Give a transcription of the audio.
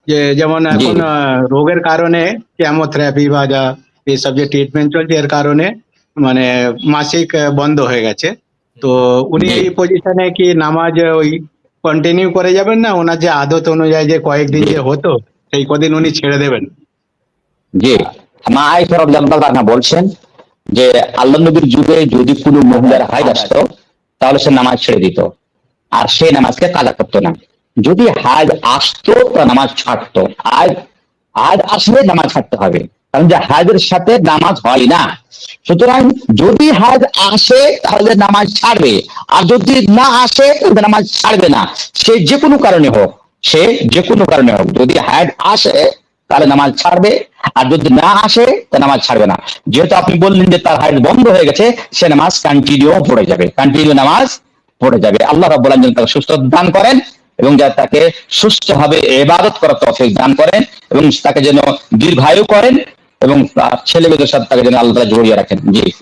যে যেমন জি এখন রোগের কারণে কেমোথেরাপি বা যা এইসব যে ট্রিটমেন্ট চলছে এর কারণে মানে মাসিক বন্ধ হয়ে গেছে। তো উনি জি এই পজিশনে কি নামাজ ওই কন্টিনিউ করে যাবেন, না ওনার যে আদত অনুযায়ী যে কয়েকদিন জি যে হতো সেই কদিন উনি ছেড়ে দেবেন? জি মা আয়েশা রাদিয়াল্লাহু তাআলা বলছেন যে আল্লাহ নবীর যুগে যদি কোনো মহিলার হাইজ আসতো তাহলে সে নামাজ ছেড়ে দিত, আর সে নামাজকে কাজা করতো না। যদি হাজ আসতো তা নামাজ ছাড়তো। আজ আজ আসলে নামাজ ছাড়তে হবে, কারণ যে হাজের সাথে নামাজ হয় না। সুতরাং যদি হাজ আসে তাহলে নামাজ ছাড়বে, আর যদি না আসে তাহলে নামাজ ছাড়বে না। সে যে কোনো কারণে হোক, সে যে কোনো কারণে হোক, যদি হাজ আসে তাহলে নামাজ ছাড়বে, আর যদি না আসে তাহলে নামাজ ছাড়বে না। যেহেতু আপনি বললেন যে তার হাজ বন্ধ হয়ে গেছে, সে নামাজ কন্টিনিউ পড়ে যাবে, কন্টিনিউ নামাজ পড়ে যাবে। আল্লাহ রাব্বুল আলামিন তাকে সুস্থ দান করেন এবং যা তাকে সুস্থভাবে ইবাদত করার তৌফিক দান করেন, এবং তাকে যেন দীর্ঘায়ু করেন এবং তার ছেলে মেয়েদের সাথে তাকে যেন আল্লাহ জড়িয়ে রাখেন। জি।